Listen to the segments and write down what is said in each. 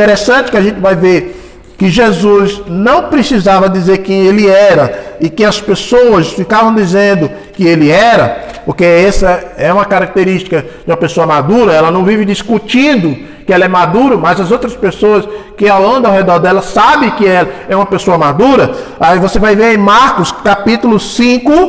Interessante que a gente vai ver que Jesus não precisava dizer quem ele era e que as pessoas ficavam dizendo que ele era, porque essa é uma característica de uma pessoa madura. Ela não vive discutindo que ela é madura, mas as outras pessoas que andam ao redor dela sabem que ela é uma pessoa madura. Aí você vai ver em Marcos capítulo 5,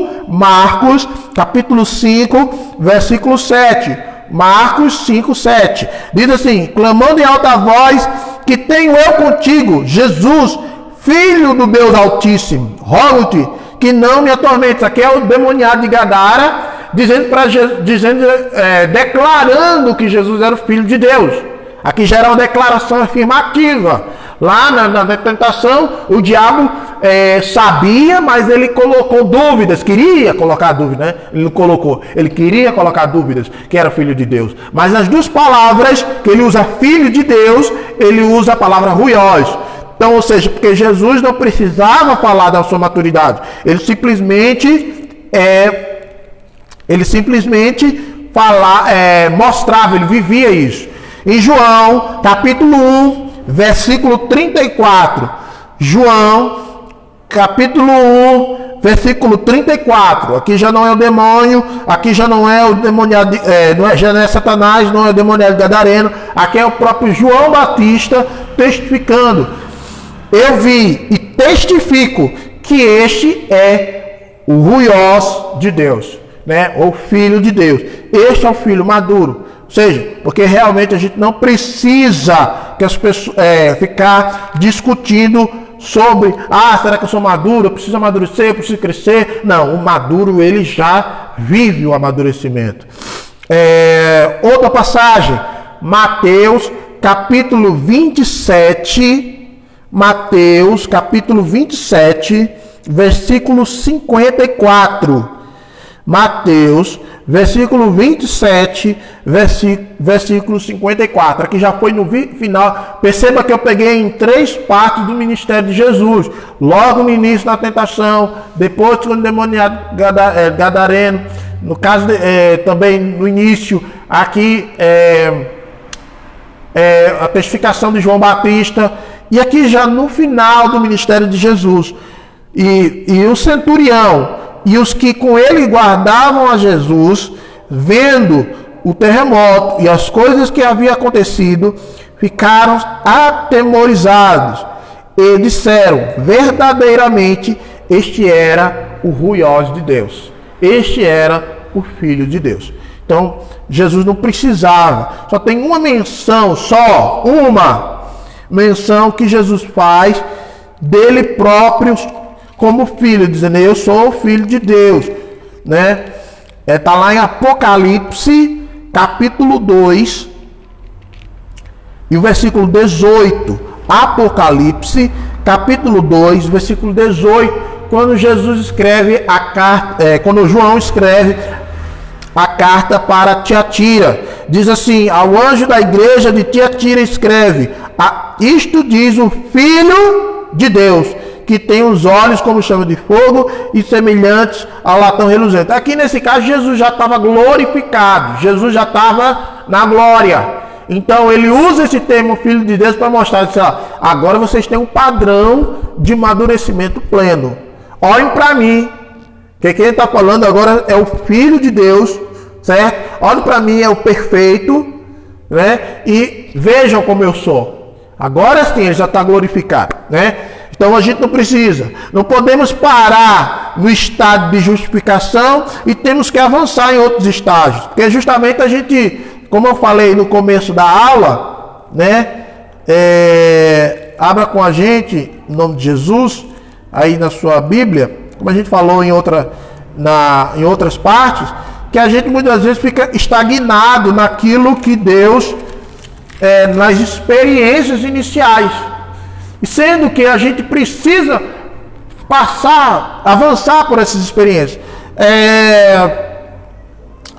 versículo 7. Marcos 5, 7. Diz assim: clamando em alta voz, que tenho eu contigo, Jesus, Filho do Deus Altíssimo, rogo-te que não me atormentes. Aqui é o demoniado de Gadara, declarando que Jesus era o Filho de Deus. Aqui já era uma declaração afirmativa. Lá na tentação, o diabo sabia, mas ele colocou dúvidas, queria colocar dúvidas, né? Ele não colocou, ele queria colocar dúvidas, que era Filho de Deus. Mas nas duas palavras que ele usa Filho de Deus, ele usa a palavra ruiós. Então, ou seja, porque Jesus não precisava falar da sua maturidade, ele simplesmente mostrava, ele vivia isso. Em João, capítulo 1, versículo 34. João, capítulo 1, versículo 34. Aqui já não é o demônio, aqui já não é o demoniado, já não é Satanás, não é o demoniado gadareno. Aqui é o próprio João Batista testificando. Eu vi e testifico que este é o ruiós de Deus, né? O Filho de Deus. Este é o Filho maduro. Ou seja, porque realmente a gente não precisa que as pessoas ficar discutindo sobre, será que eu sou maduro? Eu preciso amadurecer, eu preciso crescer. Não, o maduro ele já vive o amadurecimento. Outra passagem, Mateus capítulo 27, Mateus capítulo 27, versículo 54. Mateus, versículo 27, versículo 54. Aqui já foi no final. Perceba que eu peguei em 3 partes do ministério de Jesus. Logo no início da tentação, depois com o demoniado gadareno. No caso, também no início, aqui a testificação de João Batista. E aqui já no final do ministério de Jesus. E o centurião e os que com ele guardavam a Jesus, vendo o terremoto e as coisas que haviam acontecido, ficaram atemorizados e disseram: verdadeiramente este era o ruiós de Deus, este era o Filho de Deus. Então Jesus não precisava, só tem uma menção, só uma menção que Jesus faz dele próprio como filho, dizendo: eu sou o Filho de Deus, né? Está lá em Apocalipse, capítulo 2, e o versículo 18. Apocalipse, capítulo 2, versículo 18, quando Jesus escreve a carta, quando João escreve a carta para Tiatira, diz assim: ao anjo da igreja de Tiatira escreve: isto diz o Filho de Deus, que tem os olhos como chama de fogo e semelhantes ao latão reluzente. Aqui nesse caso Jesus já estava glorificado, Jesus já estava na glória. Então ele usa esse termo Filho de Deus para mostrar assim: agora vocês têm um padrão de amadurecimento pleno. Olhem para mim, que quem está falando agora é o Filho de Deus, certo? Olhem para mim, é o perfeito, né? E vejam como eu sou. Agora sim ele já está glorificado, né? Então a gente não podemos parar no estado de justificação e temos que avançar em outros estágios. Porque justamente a gente, como eu falei no começo da aula, né? Abra com a gente, em nome de Jesus, aí na sua Bíblia, como a gente falou em outras partes, que a gente muitas vezes fica estagnado naquilo que Deus, nas experiências iniciais. E sendo que a gente precisa avançar por essas experiências.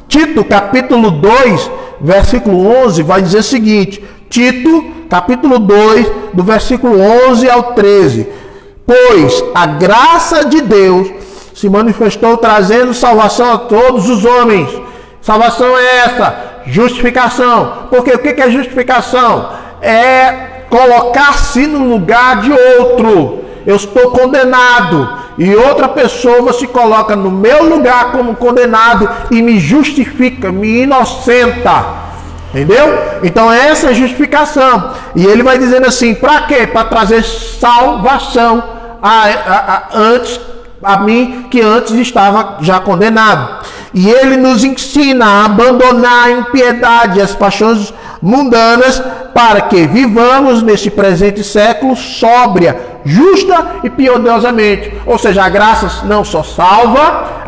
Tito, capítulo 2, versículo 11, vai dizer o seguinte: Tito, capítulo 2, do versículo 11 ao 13. Pois a graça de Deus se manifestou trazendo salvação a todos os homens. Salvação é essa, justificação. Porque o que é justificação? É colocar-se no lugar de outro. Eu estou condenado e outra pessoa se coloca no meu lugar como condenado e me justifica, me inocenta. Entendeu? Então essa é a justificação. E ele vai dizendo assim, para quê? Para trazer salvação antes a mim, que antes estava já condenado. E ele nos ensina a abandonar a impiedade e as paixões mundanas, para que vivamos neste presente século sóbria, justa e piedosamente. Ou seja, a graça não só salva,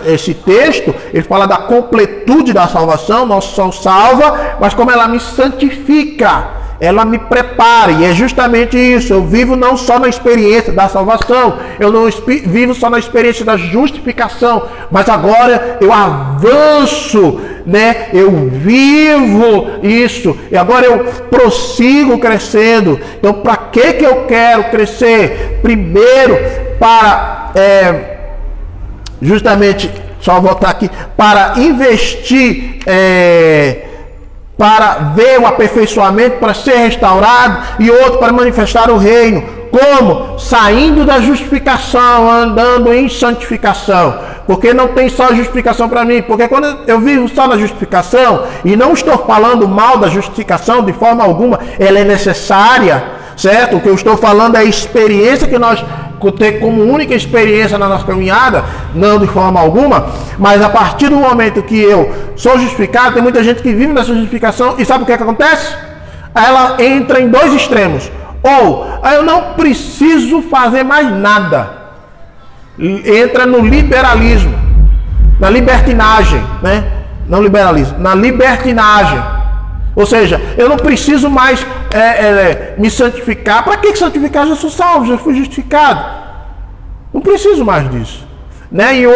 esse texto, ele fala da completude da salvação, não só salva, mas como ela me santifica, ela me prepara, e é justamente isso. Eu vivo não só na experiência da salvação, eu não vivo só na experiência da justificação, mas agora eu avanço, né? Eu vivo isso, e agora eu prossigo crescendo. Então, para que eu quero crescer? Primeiro, para justamente, só voltar aqui, para investir, para ver o aperfeiçoamento, para ser restaurado, e outro para manifestar o reino. Como? Saindo da justificação, andando em santificação. Porque não tem só justificação para mim. Porque quando eu vivo só na justificação, e não estou falando mal da justificação de forma alguma, ela é necessária, certo? O que eu estou falando é a experiência que nós temos como única experiência na nossa caminhada, não de forma alguma, mas a partir do momento que eu sou justificado, tem muita gente que vive nessa justificação, e sabe o que acontece? Ela entra em dois extremos. Ou eu não preciso fazer mais nada, entra no liberalismo, na libertinagem, né? Não liberalismo, na libertinagem. Ou seja, eu não preciso mais me santificar. Para que santificar? Já sou salvo, já fui justificado. Não preciso mais disso, né? E o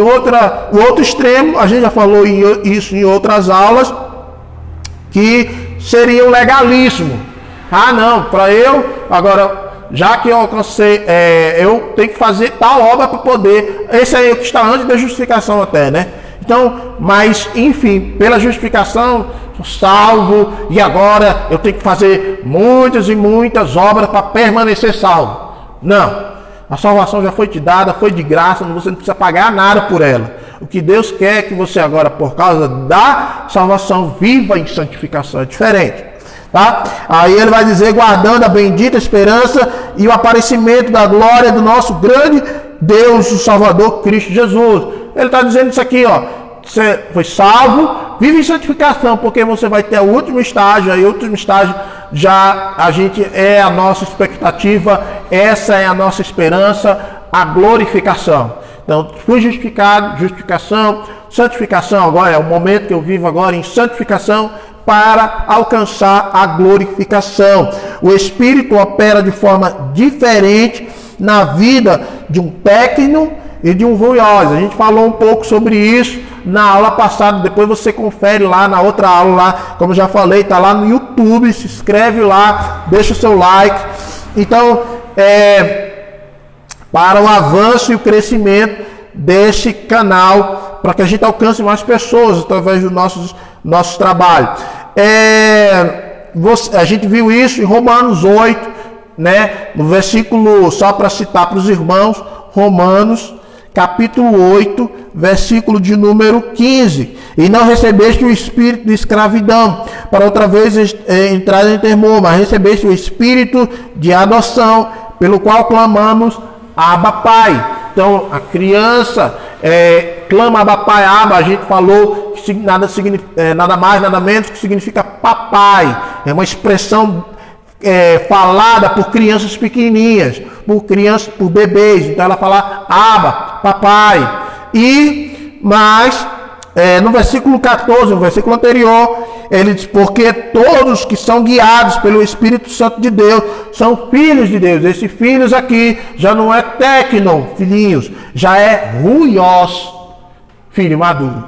outro extremo, a gente já falou isso em outras aulas, que seria o legalismo. Ah, não, para eu, agora, já que eu alcancei, eu tenho que fazer tal obra para poder. Esse aí é o que está antes da justificação até, né? Então, mas, enfim, pela justificação, salvo, e agora eu tenho que fazer muitas e muitas obras para permanecer salvo. Não, a salvação já foi te dada, foi de graça, você não precisa pagar nada por ela. O que Deus quer é que você agora, por causa da salvação, viva em santificação, é diferente. Tá? Aí ele vai dizer, guardando a bendita esperança e o aparecimento da glória do nosso grande Deus, o Salvador Cristo Jesus. Ele está dizendo isso aqui, ó. Você foi salvo, vive em santificação, porque você vai ter o último estágio, aí o último estágio já a nossa expectativa, essa é a nossa esperança, a glorificação. Então, fui justificado, justificação, santificação, agora é o momento que eu vivo agora em santificação, para alcançar a glorificação. O Espírito opera de forma diferente na vida de um técnico e de um ruioso. A gente falou um pouco sobre isso na aula passada, depois você confere lá na outra aula, lá, como eu já falei, está lá no YouTube, se inscreve lá, deixa o seu like. Então, para o avanço e o crescimento desse canal, para que a gente alcance mais pessoas através do nosso trabalho. A gente viu isso em Romanos 8, né? No versículo, só para citar para os irmãos, Romanos capítulo 8, versículo de número 15. E não recebeste o espírito de escravidão, para outra vez entrar em temor, mas recebeste o espírito de adoção, pelo qual clamamos, Abba Pai. Então, a criança clama Abba Pai, Abba, a gente falou que nada mais, nada menos que significa papai. É uma expressão falada por crianças pequenininhas, por bebês. Então, ela fala Abba, papai. Mas no versículo 14, no versículo anterior, ele diz, porque todos que são guiados pelo Espírito Santo de Deus são filhos de Deus. Esses filhos aqui já não é técnico, filhinhos, já é ruios, filho maduro.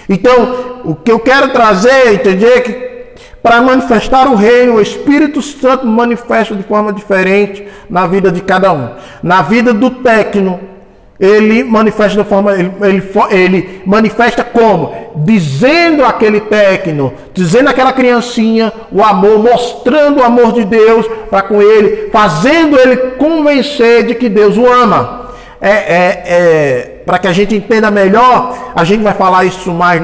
Então, o que eu quero trazer, entender que para manifestar o reino, o Espírito Santo manifesta de forma diferente na vida de cada um. Na vida do técnico, Ele manifesta da forma, ele manifesta como? Dizendo àquele técnico, dizendo àquela criancinha o amor, mostrando o amor de Deus para com ele, fazendo ele convencer de que Deus o ama. Para que a gente entenda melhor, a gente vai falar isso mais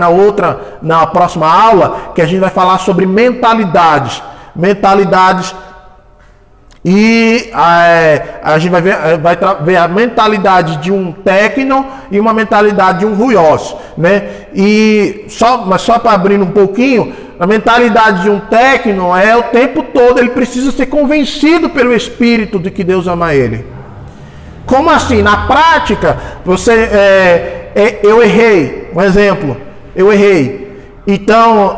na próxima aula, que a gente vai falar sobre mentalidades. E a gente vai ver a mentalidade de um técnico e uma mentalidade de um ruiós, né? Mas só para abrir um pouquinho, a mentalidade de um técnico é o tempo todo, ele precisa ser convencido pelo Espírito de que Deus ama ele. Como assim? Na prática, eu errei, um exemplo, eu errei. Então,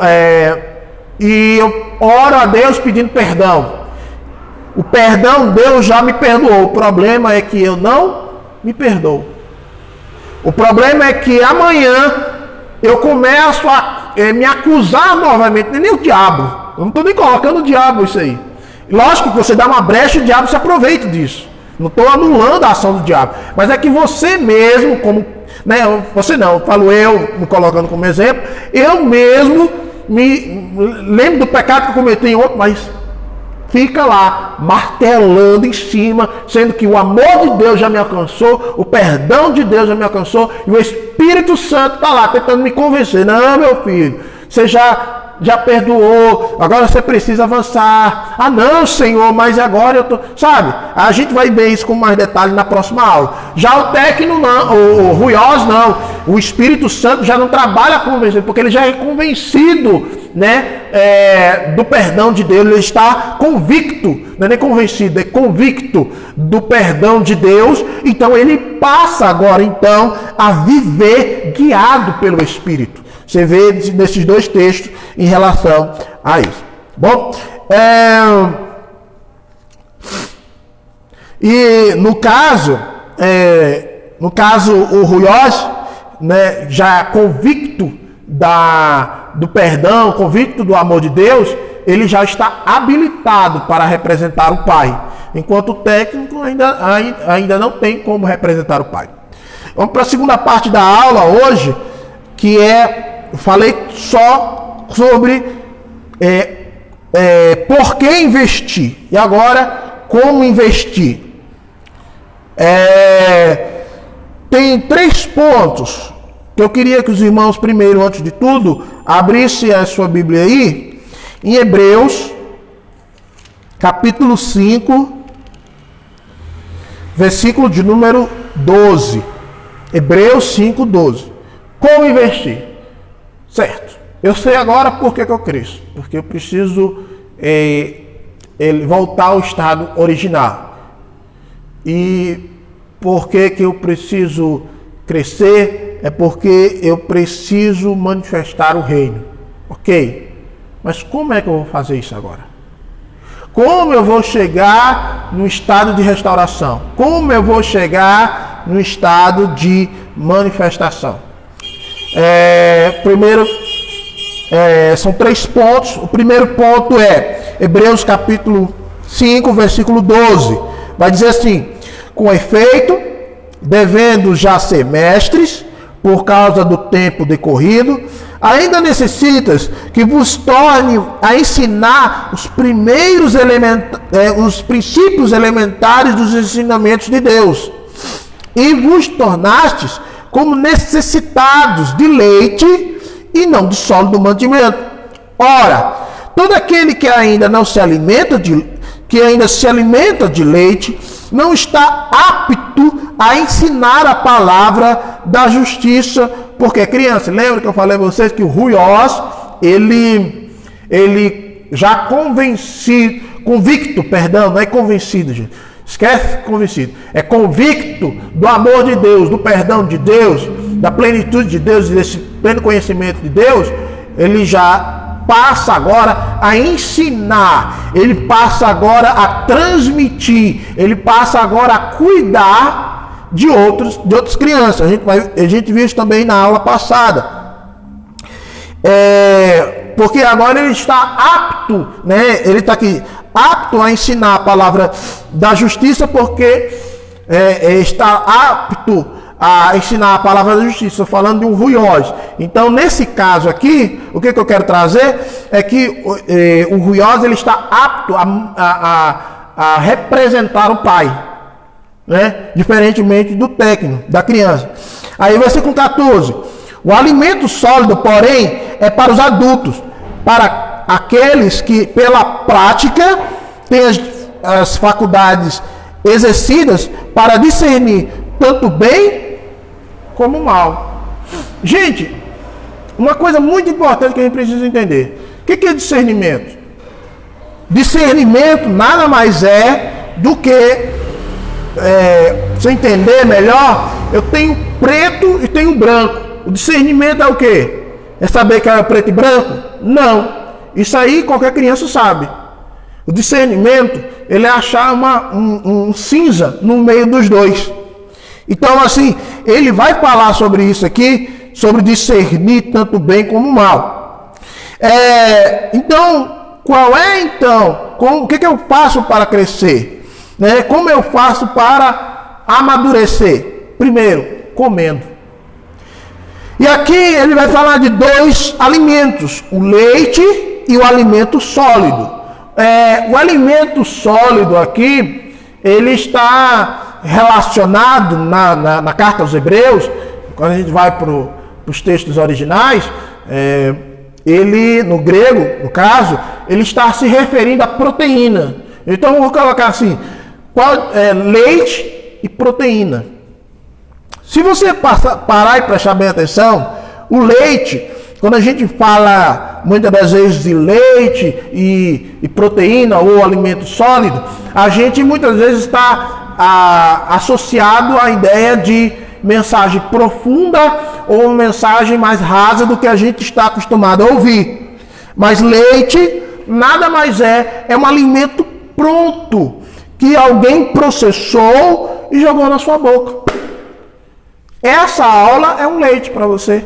e eu oro a Deus pedindo perdão. O perdão, Deus já me perdoou. O problema é que eu não me perdoo. O problema é que amanhã eu começo a me acusar novamente. Nem o diabo. Eu não estou nem colocando o diabo isso aí. Lógico que você dá uma brecha, o diabo se aproveita disso. Não estou anulando a ação do diabo. Mas é que você mesmo, como, né, você não, falo eu, me colocando como exemplo, eu mesmo me lembro do pecado que eu cometi em outro, mas fica lá, martelando em cima, sendo que o amor de Deus já me alcançou, o perdão de Deus já me alcançou, e o Espírito Santo está lá tentando me convencer. Não, meu filho, você já perdoou, agora você precisa avançar. Ah não, Senhor, mas agora eu tô... Sabe, a gente vai ver isso com mais detalhe na próxima aula. Já o técnico não, o ruiós não, o Espírito Santo já não trabalha convencido, porque ele já é convencido, né, do perdão de Deus. Ele está convicto, não é nem convencido, é convicto do perdão de Deus. Então ele passa agora então a viver guiado pelo Espírito. Você vê nesses dois textos em relação a isso. Bom, e no caso o ruiós, né, já convicto do perdão, convicto do amor de Deus, ele já está habilitado para representar o Pai, enquanto o técnico ainda não tem como representar o Pai. Vamos para a segunda parte da aula hoje, que eu falei só sobre por que investir. E agora, como investir? Tem 3 pontos que eu queria que os irmãos, primeiro, antes de tudo, abrissem a sua Bíblia aí, em Hebreus, capítulo 5, versículo de número 12. Hebreus 5, 12. Como investir? Certo. Eu sei agora por que eu cresço. Porque eu preciso voltar ao estado original. E por que eu preciso crescer? É porque eu preciso manifestar o reino. Ok? Mas como é que eu vou fazer isso agora? Como eu vou chegar no estado de restauração? Como eu vou chegar no estado de manifestação? Primeiro, são 3 pontos. O primeiro ponto é Hebreus capítulo 5, versículo 12. Vai dizer assim: com efeito, devendo já ser mestres, por causa do tempo decorrido, ainda necessitas que vos torne a ensinar os princípios elementares dos ensinamentos de Deus, e vos tornastes como necessitados de leite e não de sólido mantimento. Ora, todo aquele que ainda se alimenta de leite, não está apto a ensinar a palavra da justiça, porque criança, lembra que eu falei a vocês que o ruiós, ele já convicto, não é convencido, gente. Esquece convencido. É convicto do amor de Deus, do perdão de Deus, da plenitude de Deus e desse pleno conhecimento de Deus. Ele já passa agora a ensinar, ele passa agora a transmitir, ele passa agora a cuidar de outras crianças. A gente viu isso também na aula passada. Porque agora ele está apto, né? Ele está aqui apto a ensinar a palavra da justiça, porque está apto a ensinar a palavra da justiça. Estou falando de um ruiós. Então, nesse caso aqui, o que eu quero trazer é que o ruiós ele está apto a representar o pai, né? Diferentemente do técnico, da criança. Aí, versículo 14. O alimento sólido, porém, é para os adultos, para aqueles que, pela prática, têm as faculdades exercidas para discernir tanto bem como mal. Gente, uma coisa muito importante que a gente precisa entender. O que é discernimento? Discernimento nada mais é do que, você entender melhor, eu tenho preto e tenho branco. O discernimento é o quê? É saber que é preto e branco? Não. Isso aí qualquer criança sabe. O discernimento, ele é achar um cinza no meio dos dois. Então, assim, ele vai falar sobre isso aqui, sobre discernir tanto bem como mal. Então, qual é então? O que eu faço para crescer? Né? Como eu faço para amadurecer? Primeiro, comendo. E aqui ele vai falar de dois alimentos, o leite e o alimento sólido. O alimento sólido aqui, ele está relacionado na carta aos Hebreus, quando a gente vai para os textos originais, ele, no grego, no caso, ele está se referindo à proteína. Então, eu vou colocar assim, leite e proteína. Se você parar e prestar bem atenção, o leite, quando a gente fala muitas das vezes de leite e proteína ou alimento sólido, a gente muitas vezes está associado à ideia de mensagem profunda ou mensagem mais rasa do que a gente está acostumado a ouvir. Mas leite nada mais é um alimento pronto que alguém processou e jogou na sua boca. Essa aula é um leite para você.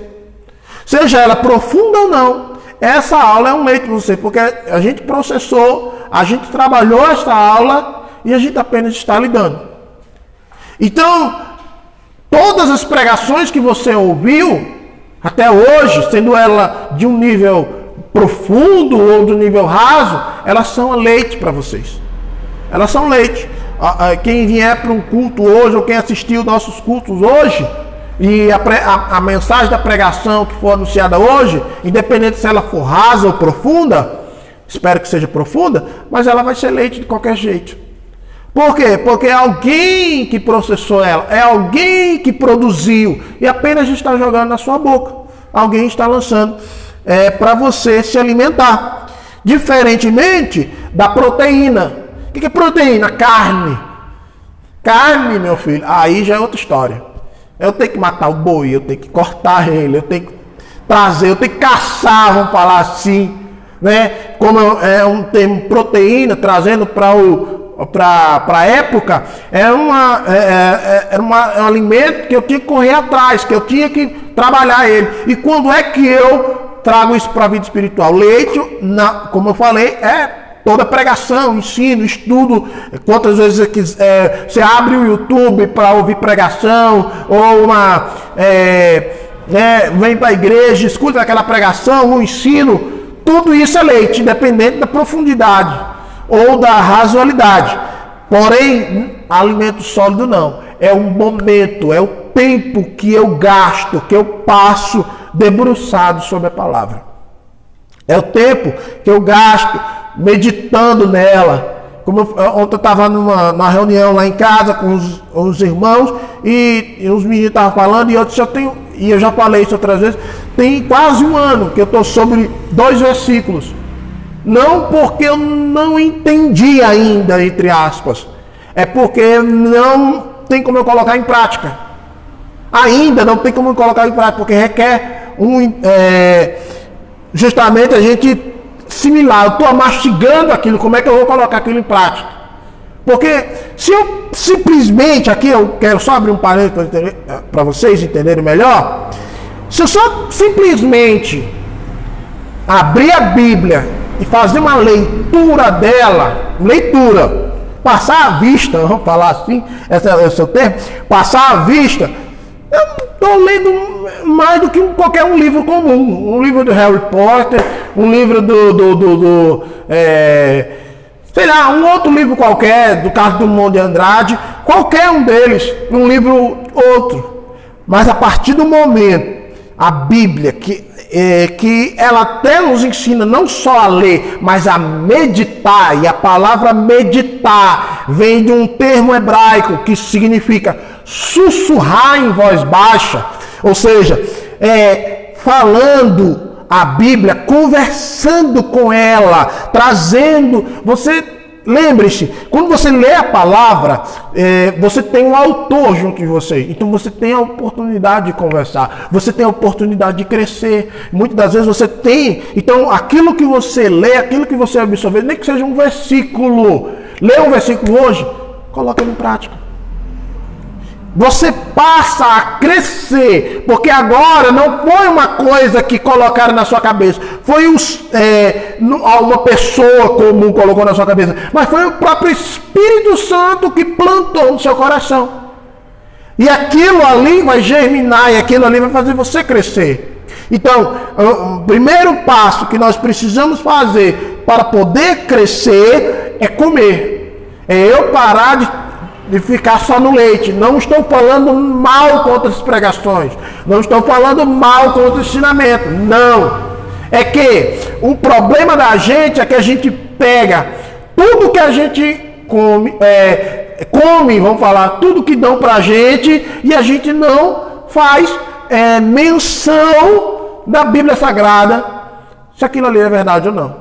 Seja ela profunda ou não, essa aula é um leite para você, porque a gente processou, a gente trabalhou essa aula e a gente apenas está lidando. Então, todas as pregações que você ouviu até hoje, sendo ela de um nível profundo ou de um nível raso, elas são leite para vocês. Elas são leite. Quem vier para um culto hoje, ou quem assistiu nossos cultos hoje, e a mensagem da pregação que for anunciada hoje, independente se ela for rasa ou profunda, espero que seja profunda, mas ela vai ser leite de qualquer jeito. Por quê? Porque é alguém que processou ela, é alguém que produziu, e apenas está jogando na sua boca. Alguém está lançando para você se alimentar. Diferentemente da proteína. O que é proteína? Carne. Carne, meu filho, aí já é outra história. Eu tenho que matar o boi, eu tenho que cortar ele, eu tenho que trazer, eu tenho que caçar, vamos falar assim, né? Como é um termo proteína, trazendo para a época, é um alimento que eu tinha que correr atrás, que eu tinha que trabalhar ele. E quando é que eu trago isso para a vida espiritual? Leite, como eu falei, toda pregação, ensino, estudo. Quantas vezes você abre o YouTube para ouvir pregação, ou vem para a igreja, escuta aquela pregação, o ensino, tudo isso é leite, independente da profundidade ou da razoabilidade. Porém, alimento sólido não. É um momento, é o tempo que eu gasto, que eu passo debruçado sobre a palavra. É o tempo que eu gasto meditando nela. Ontem eu estava numa reunião lá em casa com os irmãos e os meninos estavam falando, e eu já falei isso outras vezes, tem quase um ano que eu estou sobre 2 versículos. Não porque eu não entendi ainda, entre aspas, é porque não tem como eu colocar em prática. Ainda não tem como eu colocar em prática, porque requer justamente a gente similar. Eu estou mastigando aquilo, como é que eu vou colocar aquilo em prática? Porque se eu simplesmente, aqui eu quero só abrir um parênteses para vocês entenderem melhor, se eu só simplesmente abrir a Bíblia e fazer uma leitura dela, passar a vista, vamos falar assim, esse é o seu termo, passar a vista, Eu estou lendo mais do que qualquer um livro comum. Um livro do Harry Potter, um livro sei lá, um outro livro qualquer, do Carlos Drummond de Andrade, qualquer um deles, um livro outro. Mas a partir do momento, a Bíblia, que ela até nos ensina não só a ler, mas a meditar, e a palavra meditar vem de um termo hebraico que significa sussurrar em voz baixa, ou seja, falando a Bíblia, conversando com ela, trazendo, lembre-se, quando você lê a palavra, você tem um autor junto de você, então você tem a oportunidade de conversar, você tem a oportunidade de crescer, muitas das vezes você tem, então aquilo que você lê, aquilo que você absorver, nem que seja um versículo, lê um versículo hoje, coloca ele em prática. Você passa a crescer, porque agora não foi uma coisa que colocaram na sua cabeça, foi uma pessoa comum colocou na sua cabeça, mas foi o próprio Espírito Santo que plantou no seu coração. E aquilo ali vai germinar, e aquilo ali vai fazer você crescer. Então, o primeiro passo que nós precisamos fazer para poder crescer é comer. É eu parar de ficar só no leite. Não estou falando mal contra as pregações. Não estou falando mal contra o ensinamento. Não. É que o problema da gente é que a gente pega tudo que a gente come, vamos falar, tudo que dão pra gente, e a gente não faz menção da Bíblia Sagrada, se aquilo ali é verdade ou não.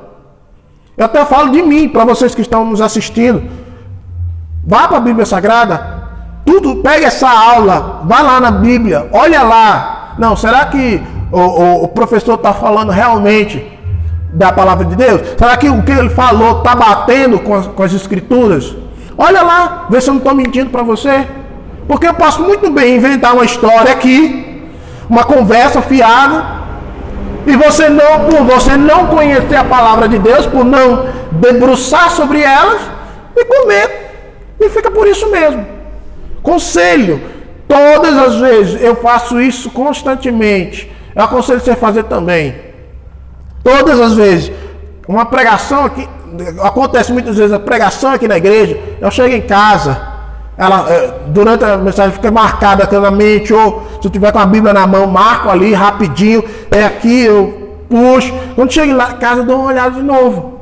Eu até falo de mim, para vocês que estão nos assistindo. Vá para a Bíblia Sagrada, pega essa aula, vá lá na Bíblia, olha lá. Não, será que o professor está falando realmente da palavra de Deus? Será que o que ele falou está batendo com as escrituras? Olha lá, vê se eu não estou mentindo para você. Porque eu posso muito bem inventar uma história aqui, uma conversa fiada, e por você não conhecer a palavra de Deus, por não debruçar sobre elas, e comer. E fica por isso mesmo. Conselho, todas as vezes eu faço isso constantemente. Eu aconselho você a fazer também. Todas as vezes. Uma pregação aqui, acontece muitas vezes a pregação aqui na igreja, eu chego em casa, durante a mensagem fica marcada aqui na mente, ou se eu tiver com a Bíblia na mão, marco ali rapidinho, aqui eu puxo. Quando chego em casa, eu dou uma olhada de novo.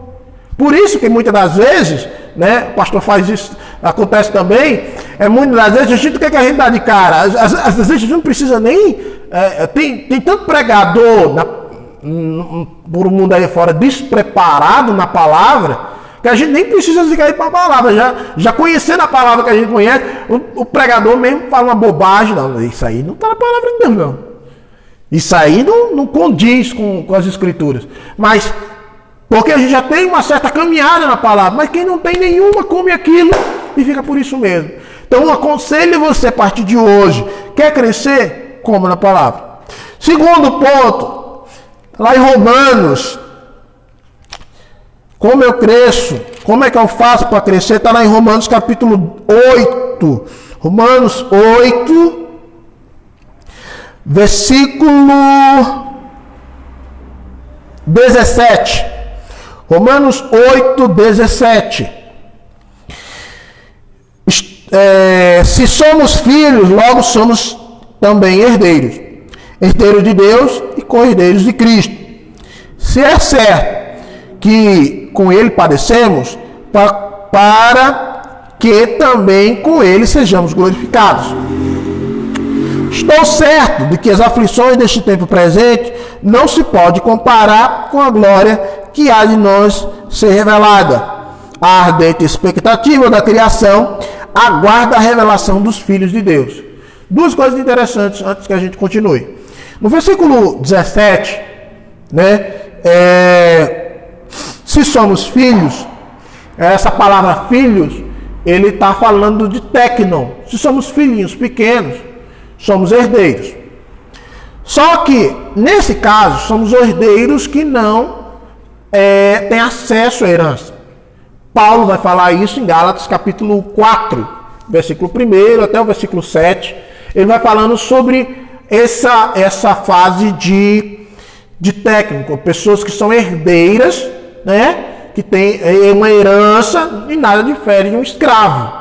Por isso que muitas das vezes, né, o pastor faz isso, acontece também, muitas das vezes a gente, o que a gente dá de cara? Às vezes a gente não precisa nem, tem tanto pregador por um mundo aí fora despreparado na palavra, que a gente nem precisa se cair para a palavra, já conhecendo a palavra que a gente conhece, o pregador mesmo fala uma bobagem, não, isso aí não está na palavra de Deus não, isso aí não condiz com as escrituras, mas porque a gente já tem uma certa caminhada na palavra, mas quem não tem nenhuma come aquilo e fica por isso mesmo. Então eu aconselho você a partir de hoje, quer crescer? Coma na palavra. Segundo ponto, lá em Romanos, como eu cresço, como é que eu faço para crescer? Está lá em Romanos capítulo 8, Romanos 8, versículo 17. Romanos 8, 17. Se somos filhos, logo somos também herdeiros. Herdeiros de Deus e co-herdeiros de Cristo. Se é certo que com ele padecemos, para que também com ele sejamos glorificados. Estou certo de que as aflições deste tempo presente não se pode comparar com a glória que há de nós ser revelada. A ardente expectativa da criação aguarda a revelação dos filhos de Deus. Duas coisas interessantes antes que a gente continue. No versículo 17, né, se somos filhos, essa palavra filhos, ele está falando de tecnon. Se somos filhinhos pequenos, somos herdeiros. Só que, nesse caso, somos herdeiros que não têm acesso à herança. Paulo vai falar isso em Gálatas capítulo 4, versículo 1 até o versículo 7. ele vai falando sobre essa fase de técnico, pessoas que são herdeiras, né? Que tem uma herança e nada difere de um escravo.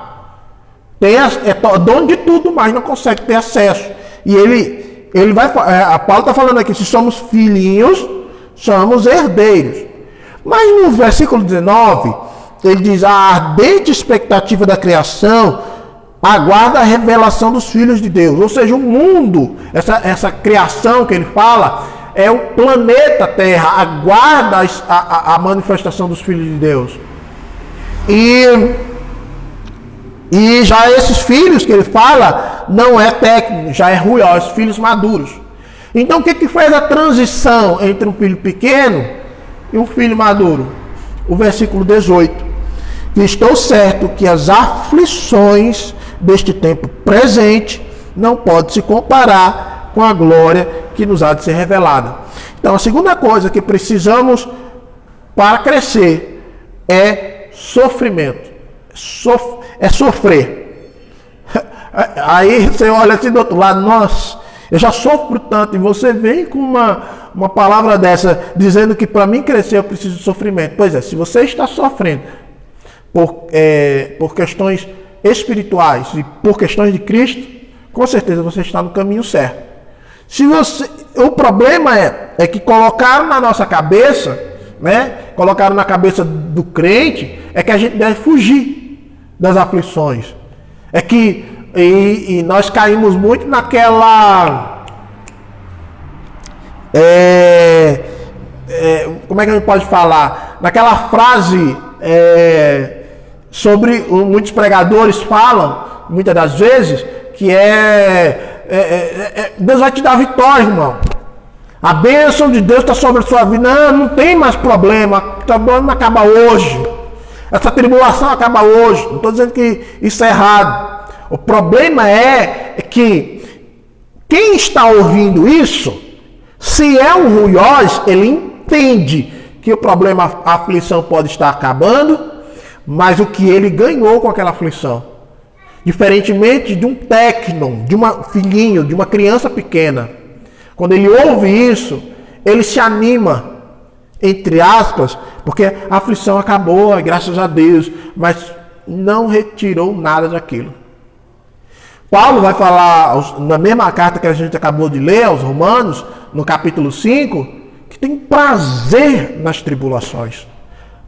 É dono de tudo, mas não consegue ter acesso. E ele vai, Paulo está falando aqui, se somos filhinhos, somos herdeiros. Mas no versículo 19, ele diz, a ardente expectativa da criação aguarda a revelação dos filhos de Deus. Ou seja, o mundo, essa criação que ele fala, é o planeta Terra, aguarda a manifestação dos filhos de Deus. E já esses filhos que ele fala, não é técnico, já é ruiós, filhos maduros. Então o que faz a transição entre um filho pequeno e um filho maduro? O versículo 18. Que estou certo que as aflições deste tempo presente não podem se comparar com a glória que nos há de ser revelada. Então a segunda coisa que precisamos para crescer é sofrimento. É sofrer. Aí você olha assim do outro lado, nossa, eu já sofro tanto, e você vem com uma palavra dessa, dizendo que para mim crescer eu preciso de sofrimento. Pois é, se você está sofrendo por questões espirituais e por questões de Cristo, com certeza você está no caminho certo. O problema é que colocaram na nossa cabeça, né? Colocaram na cabeça do crente, é que a gente deve fugir das aflições. É que e nós caímos muito naquela como é que a gente pode falar? Naquela frase sobre muitos pregadores falam, muitas das vezes, que Deus vai te dar vitória, irmão. A bênção de Deus está sobre a sua vida. Não tem mais problema. O problema acaba hoje. Essa tribulação acaba hoje. Não estou dizendo que isso é errado. O problema é que quem está ouvindo isso, se é um ruiós, ele entende que o problema, a aflição pode estar acabando, mas o que ele ganhou com aquela aflição. Diferentemente de um técnico, de um filhinho, de uma criança pequena. Quando ele ouve isso, ele se anima, entre aspas, porque a aflição acabou, graças a Deus, mas não retirou nada daquilo. Paulo vai falar, na mesma carta que a gente acabou de ler, aos Romanos, no capítulo 5, que tem prazer nas tribulações.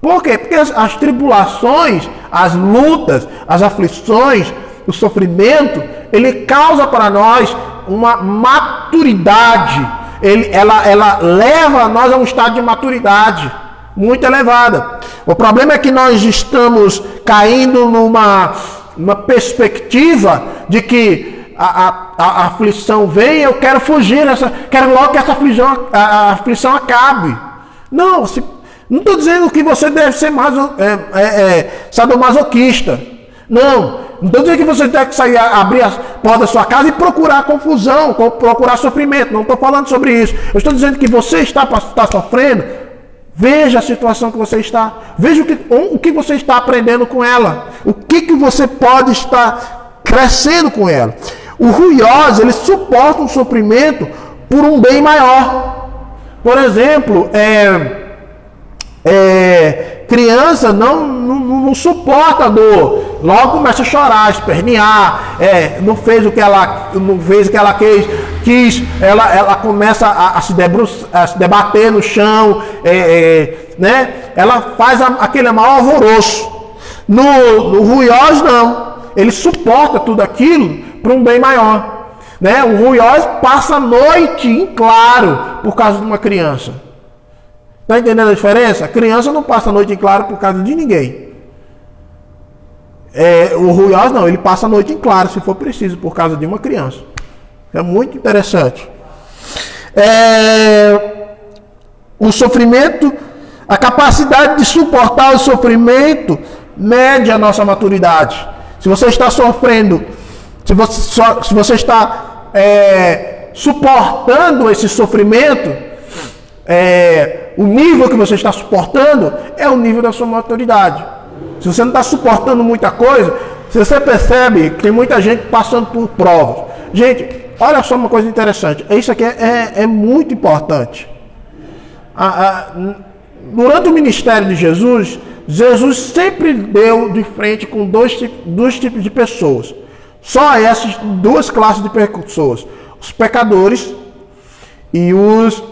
Por quê? Porque as tribulações, as lutas, as aflições, o sofrimento, ele causa para nós uma maturidade. Ela leva nós a um estado de maturidade muito elevada. O problema é que nós estamos caindo numa perspectiva de que a aflição vem, eu quero fugir, quero logo que essa aflição acabe. Não estou dizendo que você deve ser sadomasoquista. Não estou dizendo que você deve sair, abrir as portas da sua casa e procurar confusão, procurar sofrimento. Não estou falando sobre isso. Eu estou dizendo que você está sofrendo. Veja a situação que você está. Veja o que você está aprendendo com ela. O que você pode estar crescendo com ela. O ruiós, ele suporta um sofrimento por um bem maior. Por exemplo, criança não suporta a dor, logo começa a chorar, espernear, não fez o que ela quis, ela começa a se debater no chão, né? Ela faz aquele maior alvoroço. No ruiós não, ele suporta tudo aquilo para um bem maior, né? O ruiós passa a noite em claro por causa de uma criança. Está entendendo a diferença? A criança não passa a noite em claro por causa de ninguém. O ruiós não, ele passa a noite em claro, se for preciso, por causa de uma criança. É muito interessante. O sofrimento, a capacidade de suportar o sofrimento, mede a nossa maturidade. Se você está sofrendo, se você está suportando esse sofrimento, o nível que você está suportando é o nível da sua maturidade. Se você não está suportando muita coisa, se você percebe que tem muita gente passando por provas, Gente, olha só uma coisa interessante. Isso aqui é muito importante. Durante o ministério de Jesus, Jesus sempre deu de frente com dois tipos de pessoas. Só essas duas classes de pessoas. Os pecadores e os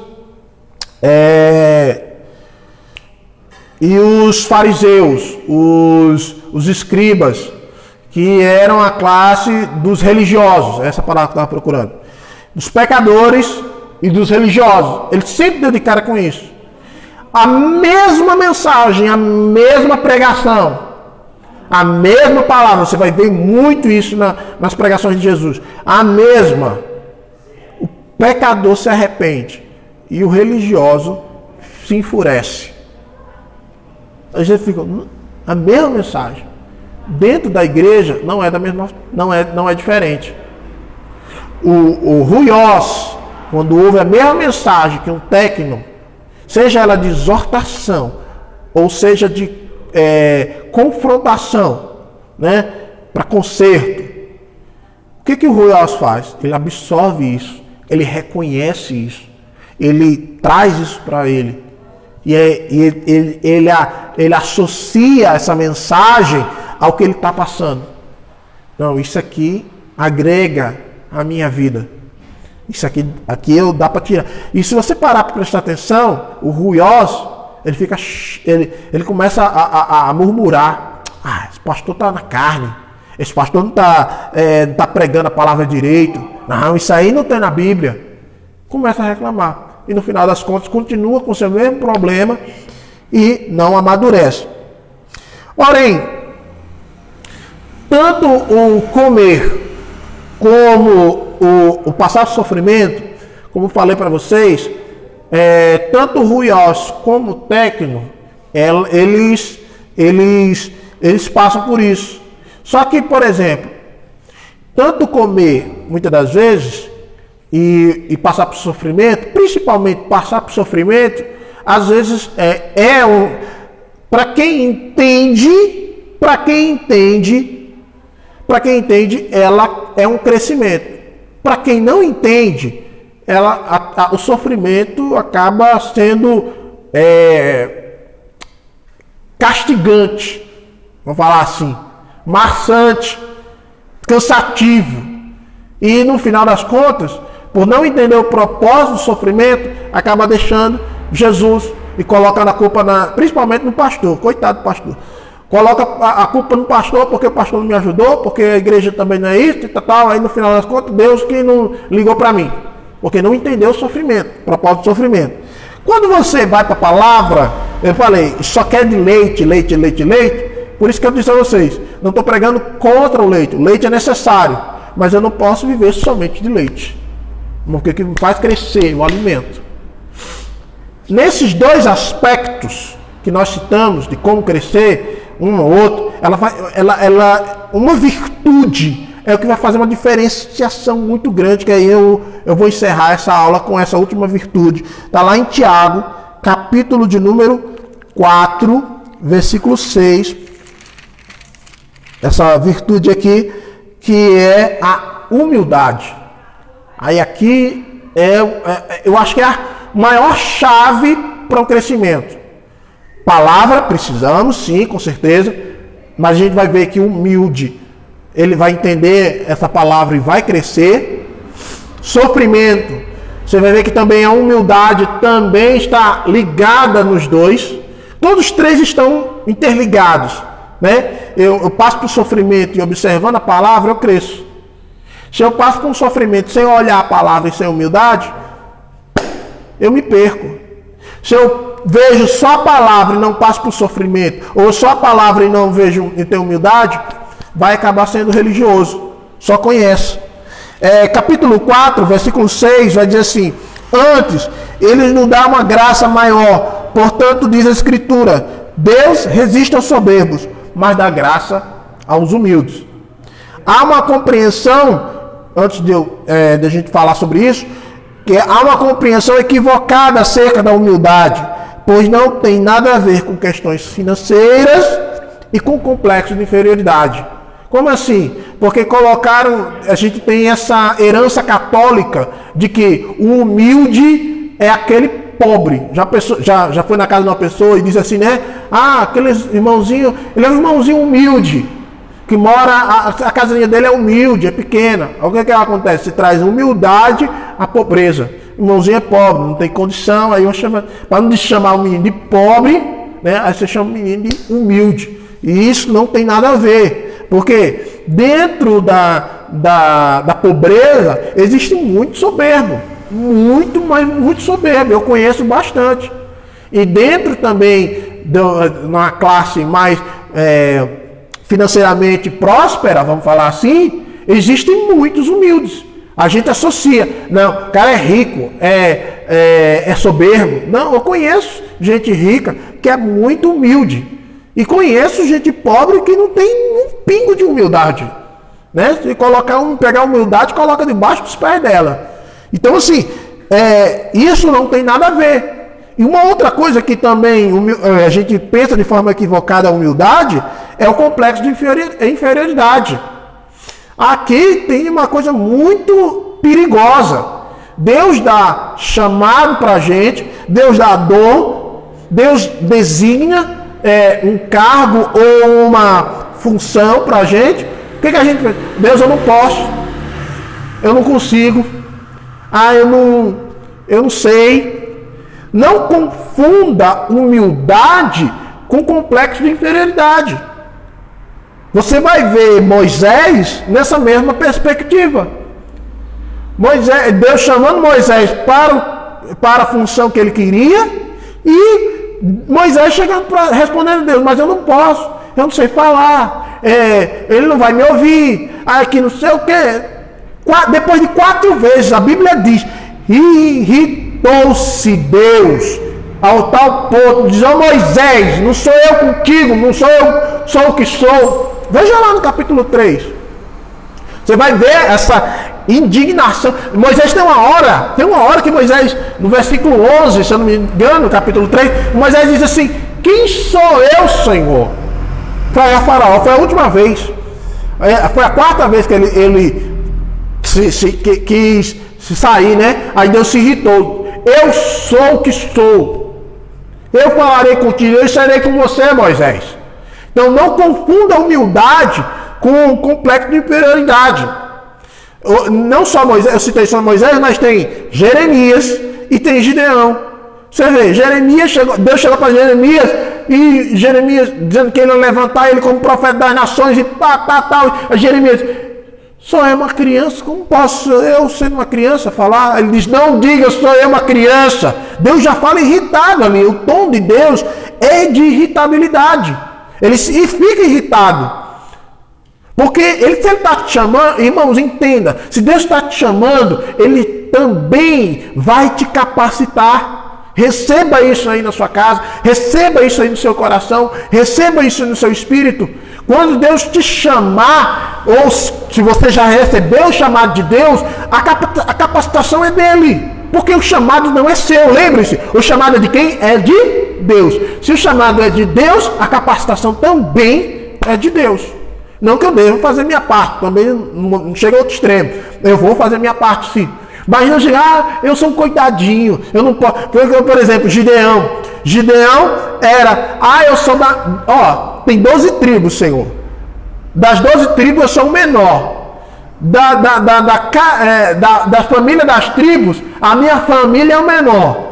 fariseus, os escribas, que eram a classe dos religiosos, essa palavra que eu estava procurando. Dos pecadores e dos religiosos. Ele sempre deu de cara com isso. A mesma mensagem, a mesma pregação, a mesma palavra. Você vai ver muito isso nas pregações de Jesus. A mesma. O pecador se arrepende e o religioso se enfurece. A gente fica, a mesma mensagem. Dentro da igreja não é da mesma, não é diferente. O ruiós, quando ouve a mesma mensagem que um técnico, seja ela de exortação ou seja de confrontação, né, para conserto, o que o ruiós faz? Ele absorve isso, ele reconhece isso, ele traz isso para ele. E ele associa essa mensagem ao que ele está passando. Não, isso aqui agrega a minha vida. Isso aqui dá para tirar. E se você parar para prestar atenção, o ruiós, ele começa a murmurar. Esse pastor está na carne. Esse pastor não está pregando a palavra direito. Não, isso aí não tem na Bíblia. Começa a reclamar. E no final das contas continua com o seu mesmo problema e não amadurece. Porém, tanto o comer como o passar sofrimento, como falei para vocês, tanto o ruiós como o técnico, eles passam por isso. Só que, por exemplo, tanto comer, muitas das vezes, e passar por sofrimento, principalmente passar por sofrimento, às vezes para quem entende, ela é um crescimento. Para quem não entende, o sofrimento acaba sendo castigante, vamos falar assim, maçante, cansativo. E no final das contas, por não entender o propósito do sofrimento, acaba deixando Jesus e coloca a culpa principalmente no pastor. Coitado do pastor. Coloca a culpa no pastor porque o pastor não me ajudou, porque a igreja também não é isso e tal. Aí no final das contas, Deus que não ligou para mim. Porque não entendeu o sofrimento, o propósito do sofrimento. Quando você vai para a palavra, eu falei, só quer de leite. Por isso que eu disse a vocês, não estou pregando contra o leite. O leite é necessário, mas eu não posso viver somente de leite. Porque que faz crescer o alimento. Nesses dois aspectos que nós citamos de como crescer, um ou outro, uma virtude é o que vai fazer uma diferenciação muito grande, que aí eu vou encerrar essa aula com essa última virtude. Está lá em Tiago, capítulo de número 4, versículo 6. Essa virtude aqui, que é a humildade. Aí aqui eu acho que é a maior chave para o crescimento. Palavra, precisamos, sim, com certeza. Mas a gente vai ver que humilde, ele vai entender essa palavra e vai crescer. Sofrimento, você vai ver que também a humildade também está ligada nos dois. Todos os três estão interligados, né? Eu passo por sofrimento e observando a palavra, eu cresço. Se eu passo por um sofrimento sem olhar a palavra e sem humildade, eu me perco. Se eu vejo só a palavra e não passo por sofrimento, ou só a palavra e não vejo e tenho humildade, vai acabar sendo religioso. Só conhece. Capítulo 4, versículo 6, vai dizer assim: antes, ele nos dá uma graça maior. Portanto, diz a Escritura, Deus resiste aos soberbos, mas dá graça aos humildes. Há uma compreensão, antes de a gente falar sobre isso, que há uma compreensão equivocada acerca da humildade, pois não tem nada a ver com questões financeiras e com complexo de inferioridade. Como assim? Porque colocaram, a gente tem essa herança católica de que o humilde é aquele pobre. Já foi na casa de uma pessoa e diz assim, né? Ah, aquele irmãozinho, ele é um irmãozinho humilde, que mora, a casinha dele é humilde, é pequena. O que acontece? Se traz humildade à pobreza. O irmãozinho é pobre, não tem condição, aí eu chamo, para não chamar o menino de pobre, né? Aí você chama o menino de humilde. E isso não tem nada a ver, porque dentro da pobreza existe muito soberbo, muito soberbo, eu conheço bastante. E dentro também de uma classe mais financeiramente próspera, vamos falar assim, existem muitos humildes. A gente associa, não, o cara é rico, é soberbo. Não, eu conheço gente rica que é muito humilde. E conheço gente pobre que não tem um pingo de humildade. Né? Se pegar a humildade, coloca debaixo dos pés dela. Então, assim, isso não tem nada a ver. E uma outra coisa que também a gente pensa de forma equivocada a humildade é o complexo de inferioridade. Aqui tem uma coisa muito perigosa. Deus dá chamado para a gente, Deus dá dom, Deus designa um cargo ou uma função para a gente. O que a gente pensa? Deus, eu não posso, eu não consigo, eu não sei. Não confunda humildade com complexo de inferioridade. Você vai ver Moisés nessa mesma perspectiva. Deus chamando Moisés para a função que ele queria, e Moisés chegando respondendo a Deus, mas eu não posso, eu não sei falar, ele não vai me ouvir, aqui não sei o que. Depois de 4 vezes, a Bíblia diz, irritou-se Deus ao tal ponto, diz, Moisés, não sou eu contigo, não sou eu, sou o que sou. Veja lá no capítulo 3. Você vai ver essa indignação. Moisés tem uma hora que Moisés, no versículo 11, se eu não me engano, no capítulo 3, Moisés diz assim, quem sou eu, Senhor? Para Faraó, foi a última vez. Foi a 4ª vez que ele quis se sair, né? Aí Deus se irritou. Eu sou o que sou. Eu falarei contigo, eu estarei com você, Moisés. Então não confunda a humildade com o complexo de inferioridade. Não só Moisés, eu citei só Moisés, mas tem Jeremias e tem Gideão. Você vê, Deus chegou para Jeremias, e Jeremias dizendo que ele ia levantar ele como profeta das nações, e tal. Jeremias, só é uma criança, como posso eu, sendo uma criança, falar? Ele diz, não diga, sou eu uma criança. Deus já fala irritado ali, o tom de Deus é de irritabilidade. Ele fica irritado. Porque se ele está te chamando, irmãos, entenda, se Deus está te chamando, ele também vai te capacitar. Receba isso aí na sua casa, receba isso aí no seu coração, receba isso no seu espírito. Quando Deus te chamar, ou se você já recebeu o chamado de Deus, a capacitação é dele. Porque o chamado não é seu, lembre-se, o chamado é de quem? É de Deus. Se o chamado é de Deus, a capacitação também é de Deus. Não que eu devo fazer minha parte, também não chega ao outro extremo. Eu vou fazer minha parte, sim. Mas não chegar, eu sou um coitadinho, eu não posso. Por exemplo, Gideão. Gideão era, eu sou tem 12 tribos, Senhor. Das 12 tribos eu sou o menor. Da família das tribos, a minha família é o menor.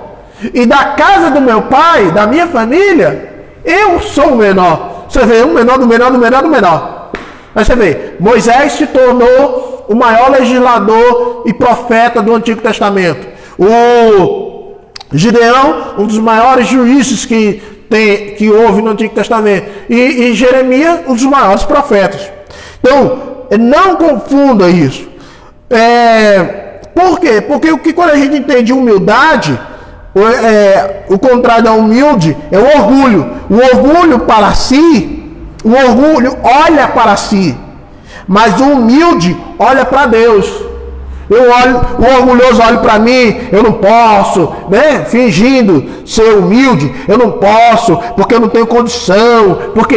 E da casa do meu pai, da minha família, eu sou o menor. Você vê, o menor do menor do menor do menor. Mas você vê, Moisés se tornou o maior legislador e profeta do Antigo Testamento. O Gideão, um dos maiores juízes que houve no Antigo Testamento. E Jeremias, um dos maiores profetas. Então, não confunda isso. Por quê? Porque quando a gente entende humildade, o contrário da humilde é o orgulho. O orgulho para si, o orgulho olha para si, mas o humilde olha para Deus. O orgulhoso olha para mim, eu não posso, né? Fingindo ser humilde, eu não posso, porque eu não tenho condição, porque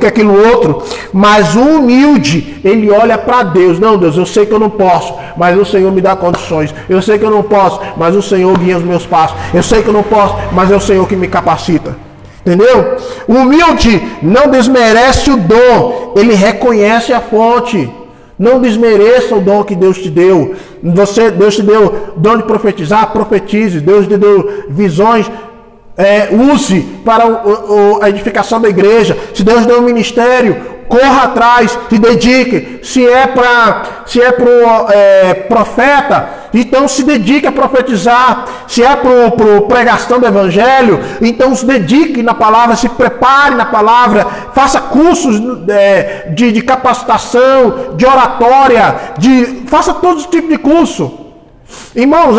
aquilo outro. Mas o humilde, ele olha para Deus. Não, Deus, eu sei que eu não posso, mas o Senhor me dá condições. Eu sei que eu não posso, mas o Senhor guia os meus passos. Eu sei que eu não posso, mas é o Senhor que me capacita. Entendeu? O humilde não desmerece o dom, ele reconhece a fonte. Não desmereça o dom que Deus te deu. Deus te deu dom de profetizar, profetize. Deus te deu visões, use para a edificação da igreja. Se Deus deu um ministério, corra atrás, se dedique. Se é para profeta, então se dedique a profetizar. Se é para pregação do evangelho, então se dedique na palavra, se prepare na palavra, faça cursos de capacitação, de oratória, faça todo esse tipo de curso. Irmãos,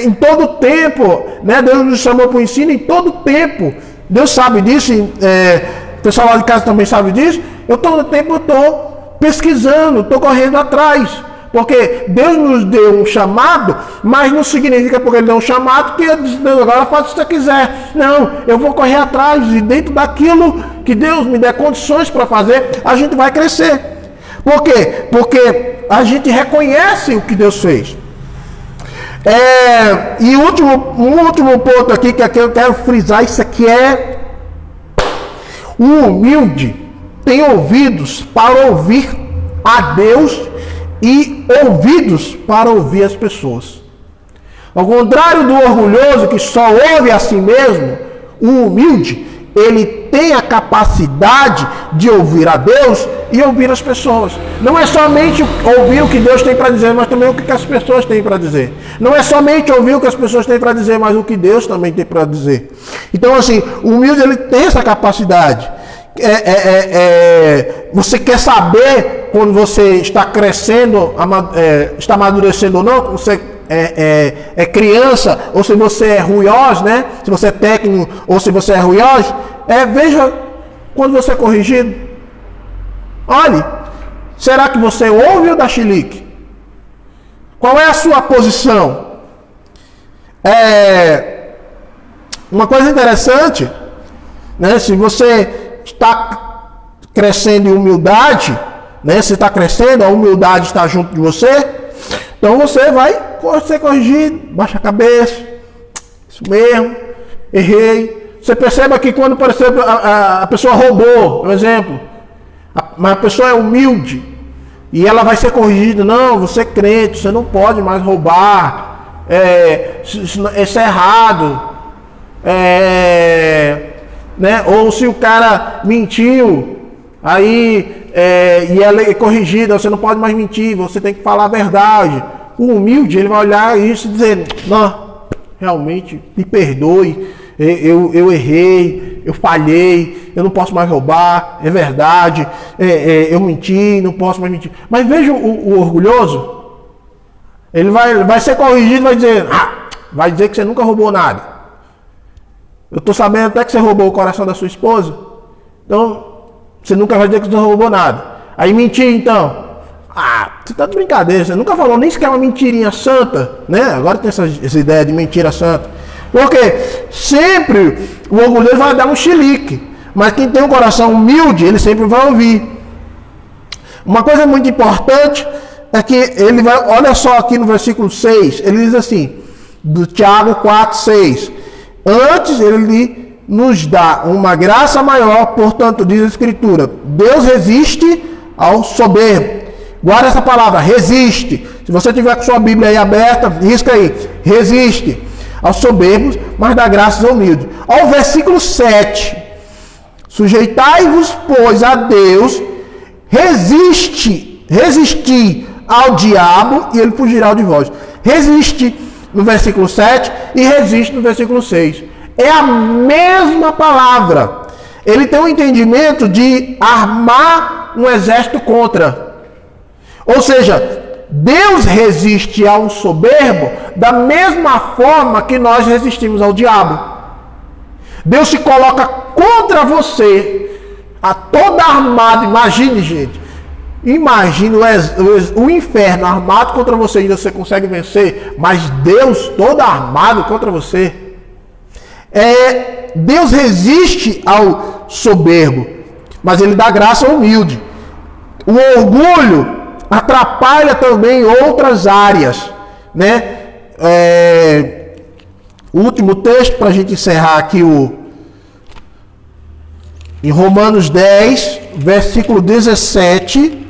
em todo tempo, né, Deus nos chamou para o ensino em todo tempo. Deus sabe disso, o pessoal lá de casa também sabe disso. Eu todo tempo estou pesquisando, estou correndo atrás. Porque Deus nos deu um chamado, mas não significa porque Ele deu um chamado que Deus agora faz o que você quiser. Não, eu vou correr atrás e dentro daquilo que Deus me der condições para fazer, a gente vai crescer. Por quê? Porque a gente reconhece o que Deus fez. E um último ponto aqui que eu quero frisar, isso aqui é: o humilde tem ouvidos para ouvir a Deus e ouvidos para ouvir as pessoas. Ao contrário do orgulhoso que só ouve a si mesmo, o humilde, ele tem a capacidade de ouvir a Deus e ouvir as pessoas. Não é somente ouvir o que Deus tem para dizer, mas também o que as pessoas têm para dizer. Não é somente ouvir o que as pessoas têm para dizer, mas o que Deus também tem para dizer. Então, assim, o humilde, ele tem essa capacidade. Você quer saber quando você está crescendo, está amadurecendo ou não, você é criança, ou se você é ruiós, né? Se você é técnico, ou se você é ruiós, veja quando você é corrigido. Olhe, será que você ouve ou dá chilique? Qual é a sua posição? Uma coisa interessante, né? Se você está crescendo em humildade, né? Se está crescendo, a humildade está junto de você, então você vai ser corrigido, baixa a cabeça, isso mesmo, errei. Você perceba que quando, por exemplo, a pessoa roubou, por exemplo, mas a pessoa é humilde e ela vai ser corrigida. Não, você é crente, você não pode mais roubar, isso é errado, né? Ou se o cara mentiu, aí e ela é corrigida, você não pode mais mentir, você tem que falar a verdade. O humilde, ele vai olhar isso e dizer: não, realmente, me perdoe, eu errei, eu falhei, eu não posso mais roubar, é verdade, eu menti, não posso mais mentir. Mas veja o orgulhoso, ele vai ser corrigido, vai dizer que você nunca roubou nada. Eu estou sabendo até que você roubou o coração da sua esposa, então você nunca vai dizer que você não roubou nada. Aí mentir, então, você está de brincadeira, você nunca falou nem sequer uma mentirinha santa, né? Agora tem essa ideia de mentira santa. Porque sempre o orgulhoso vai dar um chilique, mas quem tem um coração humilde, ele sempre vai ouvir. Uma coisa muito importante é que ele vai, olha só aqui no versículo 6, ele diz assim, do Tiago 4, 6. Antes ele nos dá uma graça maior, portanto, diz a Escritura, Deus resiste ao soberbo. Guarda essa palavra, resiste. Se você tiver com sua Bíblia aí aberta, risca aí, resiste aos soberbos, mas dá graças ao humilde. Ao versículo 7, sujeitai-vos, pois, a Deus, resistir ao diabo e ele fugirá de vós. Resiste no versículo 7 e resiste no versículo 6. É a mesma palavra. Ele tem um entendimento de armar um exército contra. Ou seja, Deus resiste ao soberbo da mesma forma que nós resistimos ao diabo. Deus se coloca contra você, a toda armada. Imagine, gente, Imagina o inferno armado contra você, ainda você consegue vencer, mas Deus todo armado contra você. Deus resiste ao soberbo, mas ele dá graça ao humilde. O orgulho atrapalha também outras áreas, né? O último texto para a gente encerrar aqui, em Romanos 10, versículo 17,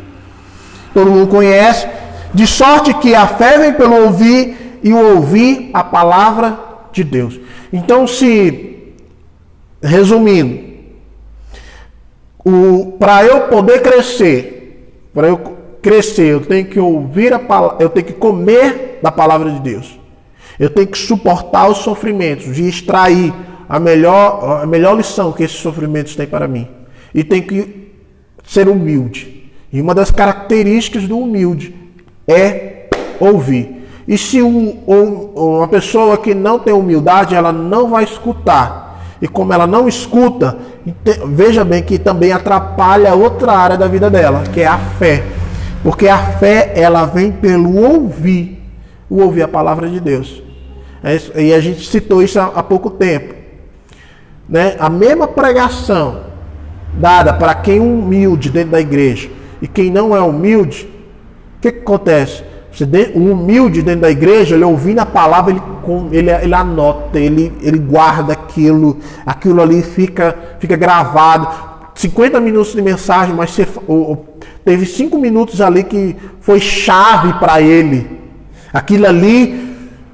todo mundo conhece, de sorte que a fé vem pelo ouvir e o ouvir a palavra de Deus. Então, resumindo, para eu poder crescer, eu tenho que ouvir a palavra, eu tenho que comer da palavra de Deus. Eu tenho que suportar os sofrimentos e extrair a melhor lição que esses sofrimentos têm para mim. E tenho que ser humilde. E uma das características do humilde é ouvir. E se uma pessoa que não tem humildade, ela não vai escutar. E como ela não escuta, veja bem que também atrapalha outra área da vida dela, que é a fé. Porque a fé, ela vem pelo ouvir a palavra de Deus. E a gente citou isso há pouco tempo, né? A mesma pregação dada para quem é humilde dentro da igreja e quem não é humilde, o que acontece? O humilde dentro da igreja, ele ouvindo a palavra, ele anota, ele guarda aquilo ali fica gravado. 50 minutos de mensagem, mas teve 5 minutos ali que foi chave para ele. Aquilo ali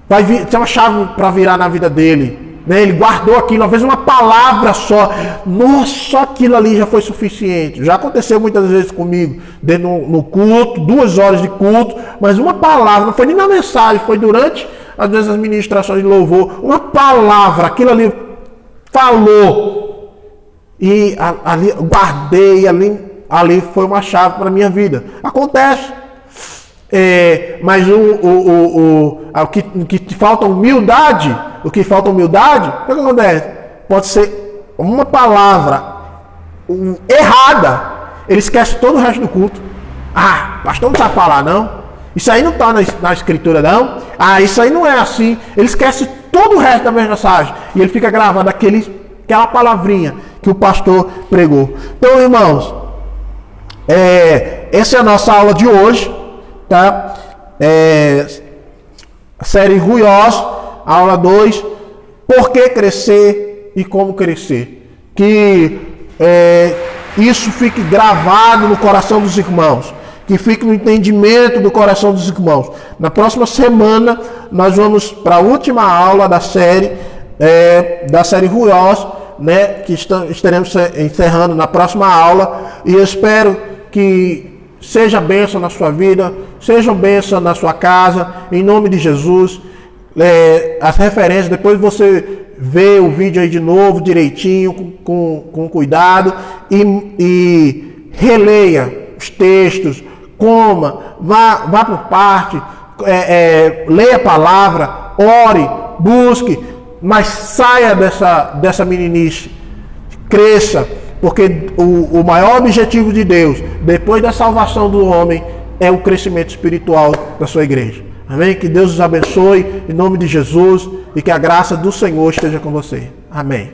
vai ser uma chave para virar na vida dele. Né? Ele guardou aquilo, às vezes uma palavra só. Nossa, só aquilo ali já foi suficiente. Já aconteceu muitas vezes comigo, dentro no culto, 2 horas de culto, mas uma palavra, não foi nem na mensagem, foi durante, às vezes, as ministrações de louvor. Uma palavra, aquilo ali falou. E ali guardei, ali foi uma chave para a minha vida. Acontece. Mas o que falta humildade, o que que acontece? Pode ser uma palavra errada, ele esquece todo o resto do culto. Pastor não sabe falar não, isso aí não está na escritura não, isso aí não é assim. Ele esquece todo o resto da mensagem e ele fica gravando aquela palavrinha que o pastor pregou. Então, irmãos, essa é a nossa aula de hoje. Tá? Série Ruiós, aula 2, por que crescer e como crescer. Que isso fique gravado no coração dos irmãos, que fique no entendimento do coração dos irmãos. Na próxima semana, nós vamos para a última aula da série Ruiós, né? Que estaremos encerrando na próxima aula, e eu espero que seja bênção na sua vida, seja bênção na sua casa, em nome de Jesus. As referências, depois você vê o vídeo aí de novo, direitinho, com cuidado, e releia os textos, vá por parte, leia a palavra, ore, busque, mas saia dessa meninice, cresça. Porque o maior objetivo de Deus, depois da salvação do homem, é o crescimento espiritual da sua igreja. Amém? Que Deus os abençoe, em nome de Jesus, e que a graça do Senhor esteja com você. Amém.